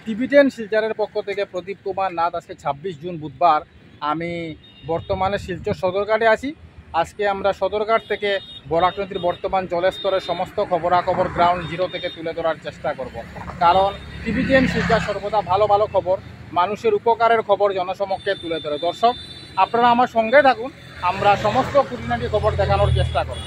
টিভি10 শিলচরের পক্ষ থেকে প্রদীপ কুমার নাথ। আজকে 26 জুন বুধবার। আমি বর্তমানে শিলচর সদরঘাটে আছি। আজকে আমরা সদরঘাট থেকে বরাক নদীর বর্তমান জলস্তরের সমস্ত খবরাখবর গ্রাউন্ড জিরো থেকে তুলে ধরার চেষ্টা করব। কারণ টিভি10 শিলচর সর্বদা ভালো ভালো খবর, মানুষের উপকারের খবর জনসমক্ষে তুলে ধরে। দর্শক, আপনারা আমার সঙ্গে থাকুন, আমরা সমস্ত খুঁটিনাটি খবর দেখানোর চেষ্টা করব।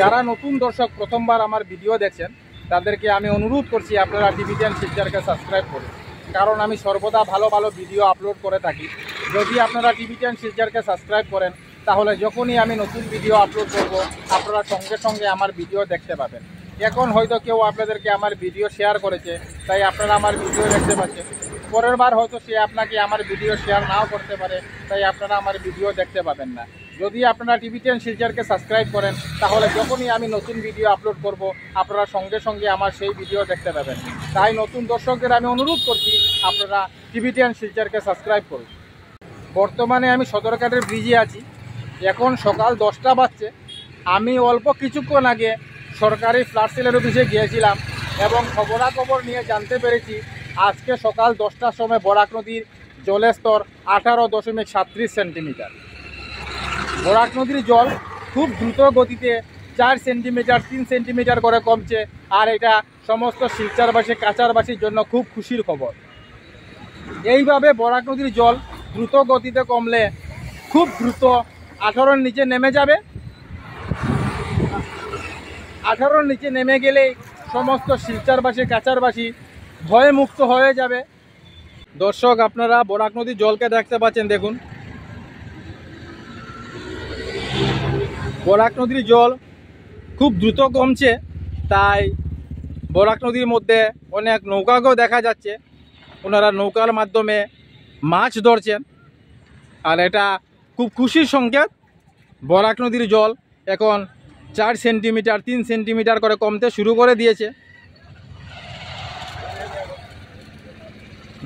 যারা নতুন দর্শক প্রথমবার আমার ভিডিও দেখছেন, তাদেরকে আমি অনুরোধ করছি আপনারা টিভি10 শিলচরকে সাবস্ক্রাইব করুন, কারণ আমি সর্বদা ভালো ভালো ভিডিও আপলোড করে থাকি। যদি আপনারা টিভি10 শিলচরকে সাবস্ক্রাইব করেন, তাহলে যখনই আমি নতুন ভিডিও আপলোড করব, আপনারা সঙ্গে সঙ্গে আমার ভিডিও দেখতে পাবেন। এখন হয়তো কেউ আপনাদেরকে আমার ভিডিও শেয়ার করেছে, তাই আপনারা আমার ভিডিও দেখতে পাচ্ছেন। পরের বার হয়তো সে আপনাকে আমার ভিডিও শেয়ার নাও করতে পারে, তাই আপনারা আমার ভিডিও দেখতে পাবেন না। যদি আপনারা টিভি10 শিলচরকে সাবস্ক্রাইব করেন, তাহলে যখনই আমি নতুন ভিডিও আপলোড করব, আপনারা সঙ্গে সঙ্গে আমার সেই ভিডিও দেখতে পাবেন। তাই নতুন দর্শকদের আমি অনুরোধ করছি, আপনারা টিভি10 শিলচরকে সাবস্ক্রাইব করুন। বর্তমানে আমি সদরঘাটের ব্রিজে আছি। এখন সকাল 10টা বাজছে। আমি অল্প কিছুক্ষণ আগে সরকারি ফ্লাড সেলের অফিসে গিয়েছিলাম এবং খবরাখবর নিয়ে জানতে পেরেছি আজকে সকাল 10টার সময় বরাক নদীর জলের স্তর 18.37 সেন্টিমিটার। বরাক নদীর জল খুব দ্রুত গতিতে 4 সেন্টিমিটার 3 সেন্টিমিটার করে কমছে, আর এটা সমস্ত শিলচরবাসী কাছারবাসীর জন্য খুব খুশির খবর। এইভাবে বরাক নদীর জল দ্রুত গতিতে কমলে খুব দ্রুত 18-র নিচে নেমে যাবে। 18-র নিচে নেমে গেলেই সমস্ত শিলচরবাসী কাছারবাসী ভয়ে মুক্ত হয়ে যাবে। দর্শক, আপনারা বরাক নদীর জলকে দেখতে পাচ্ছেন, দেখুন বরাক নদীর জল খুব দ্রুত কমছে, তাই বরাক নদীর মধ্যে অনেক নৌকাকেও দেখা যাচ্ছে। ওনারা নৌকার মাধ্যমে মাছ ধরছেন, আর এটা খুব খুশির সংকেত। বরাক নদীর জল এখন 4 সেন্টিমিটার 3 সেন্টিমিটার করে কমতে শুরু করে দিয়েছে।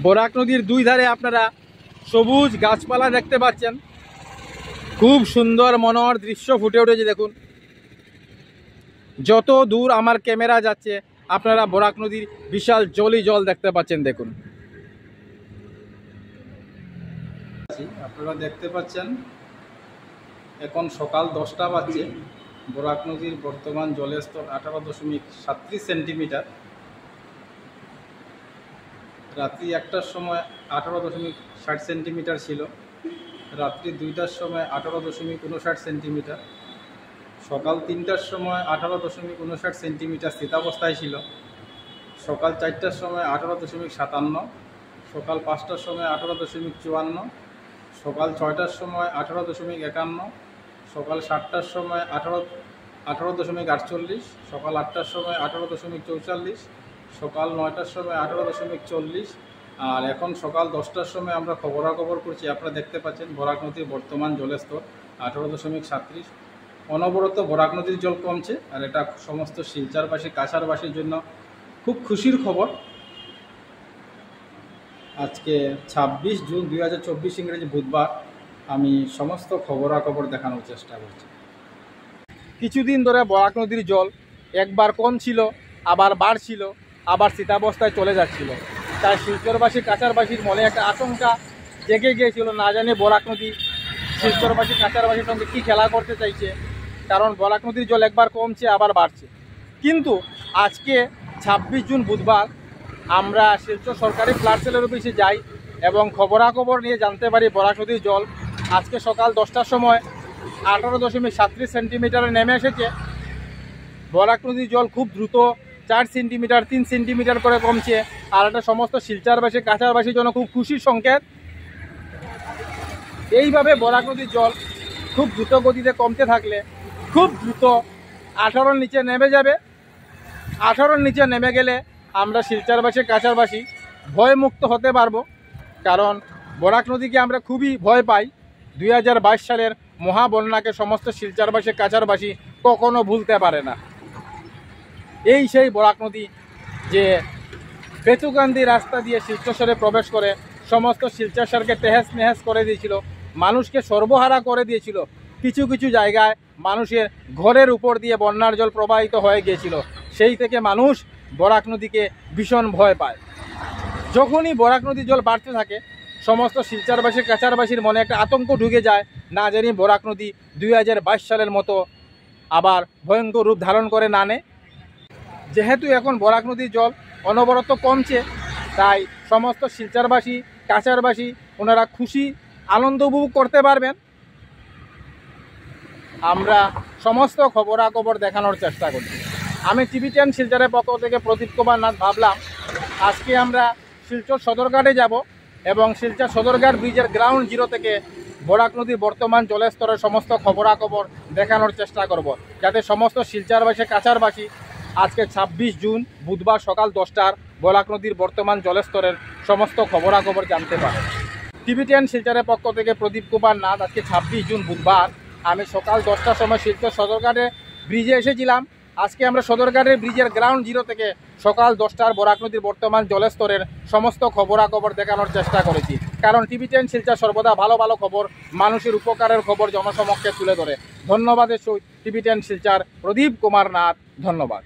বরাক নদীর দুই ধারে আপনারা সবুজ গাছপালা দেখতে পাচ্ছেন। খুব সুন্দর মনোহর দৃশ্য ফুটে উঠেছে। দেখুন, যত দূর আমার ক্যামেরা যাচ্ছে আপনারা বরাক নদীর বিশাল জলই জল দেখতে পাচ্ছেন। দেখুন, আপনারা দেখতে পাচ্ছেন এখন সকাল 10টা বাজছে। বরাক নদীর বর্তমান জলের স্তর 18.37 সেন্টিমিটার। রাত্রি 1টার সময় 18.60 সেন্টিমিটার ছিল। রাত্রি 2টার সময় 18.59 সেন্টিমিটার। সকাল 3টার সময় 18.59 সেন্টিমিটার স্থিতাবস্থায় ছিল। সকাল 4টার সময় 18.57, সকাল 5টার সময় 18.54, সকাল 6টার সময় 18.51, সকাল 7টার সময় 18.48, সকাল 8টার সময় 18.44, সকাল 9টার সময় 18.40, আর এখন সকাল 10টার সময় আমরা খবরাখবর করছি। আপনারা দেখতে পাচ্ছেন বরাক নদীর বর্তমান জলের স্তর 18.37। অনবরত বরাক নদীর জল কমছে, আর এটা সমস্ত শিলচরবাসী কাছারবাসীর জন্য খুব খুশির খবর। আজকে 26 জুন 2024 ইংরেজি বুধবার। আমি সমস্ত খবরাখবর দেখানোর চেষ্টা করছি। কিছুদিন ধরে বরাক নদীর জল একবার কম ছিল, আবার বাড়ছিল, আবার স্থিতাবস্থায় চলে যাচ্ছিল। তাই শিলচরবাসী কাছারবাসীর মনে একটা আশঙ্কা জেগে গিয়েছিল, না জানি বরাক নদী শিলচরবাসী কাছারবাসীর সঙ্গে কী খেলা করতে চাইছে। কারণ বরাক নদীর জল একবার কমছে, আবার বাড়ছে। কিন্তু আজকে 26 জুন বুধবার আমরা শিলচর সরকারি ফ্লাড সেলের অফিসে যাই এবং খবরাখবর নিয়ে জানতে পারি বরাক নদীর জল আজকে সকাল 10টার সময় 18.37 সেন্টিমিটারে নেমে এসেছে। বরাক নদীর জল খুব দ্রুত 4 সেন্টিমিটার 3 সেন্টিমিটার করে কমছে, আর এটা সমস্ত শিলচরবাসী কাছারবাসীর জন্য খুব খুশির সংকেত। এইভাবে বরাক নদীর জল খুব দ্রুত গতিতে কমতে থাকলে খুব দ্রুত 18-র নিচে নেমে যাবে। 18-র নিচে নেমে গেলে আমরা শিলচরবাসী কাছারবাসী ভয়মুক্ত হতে পারবো। কারণ বরাক নদীকে আমরা খুবই ভয় পাই। 2022 সালের মহাবন্যাকে সমস্ত শিলচরবাসী কাছারবাসী কখনো ভুলতে পারে না। এই সেই বরাক নদী যে বেতুকান্দি রাস্তা দিয়ে শিলচরে প্রবেশ করে সমস্ত শিলচরকে তেহেস নেহেস করে দিয়েছিল, মানুষকে সর্বহারা করে দিয়েছিল। কিছু কিছু জায়গায় মানুষের ঘরের উপর দিয়ে বন্যার জল প্রবাহিত হয়ে গিয়েছিল। সেই থেকে মানুষ বরাক নদীকে ভীষণ ভয় পায়। যখনই বরাক নদীর জল বাড়তে থাকে সমস্ত শিলচরবাসী কাছাড়বাসীর মনে একটা আতঙ্ক ঢুকে যায়, না জানি বরাক নদী 2022 সালের মতো আবার ভয়ঙ্কর রূপ ধারণ করে না নেয়। যেহেতু এখন বরাক নদীর জল অনবরত কমছে, তাই সমস্ত শিলচরবাসী কাছাড়বাসী ওনারা খুশি আনন্দ উপভোগ করতে পারবেন। আমরা সমস্ত খবরাখবর দেখানোর চেষ্টা করছি। আমি TV10 শিলচরের পক্ষ থেকে প্রদীপ কুমার নাথ ভাবলাম আজকে আমরা শিলচর সদরঘাটে যাব এবং শিলচর সদরঘাট ব্রিজের গ্রাউন্ড জিরো থেকে বরাক নদীর বর্তমান জলস্তরের সমস্ত খবরাখবর দেখানোর চেষ্টা করব, যাতে সমস্ত শিলচরবাসী কাছাড়বাসী আজকে 26 জুন বুধবার সকাল 10টার বরাক নদীর বর্তমান জলস্তরের সমস্ত খবরাখবর জানতে পারে। TV10 শিলচরের পক্ষ থেকে প্রদীপ কুমার নাথ। আজকে 26 জুন বুধবার আমি সকাল 10টার সময় শিলচর সদরঘাটে ব্রিজে এসেছিলাম। আজকে আমরা সদরঘাটের ব্রিজের গ্রাউন্ড জিরো থেকে সকাল 10টার বরাক নদীর বর্তমান জলস্তরের সমস্ত খবরাখবর দেখানোর চেষ্টা করেছি, কারণ TV10 শিলচর সর্বদা ভালো ভালো খবর, মানুষের উপকারের খবর জনসমক্ষে তুলে ধরে। ধন্যবাদের সহিত TV10 শিলচর প্রদীপ কুমার নাথ। ধন্যবাদ।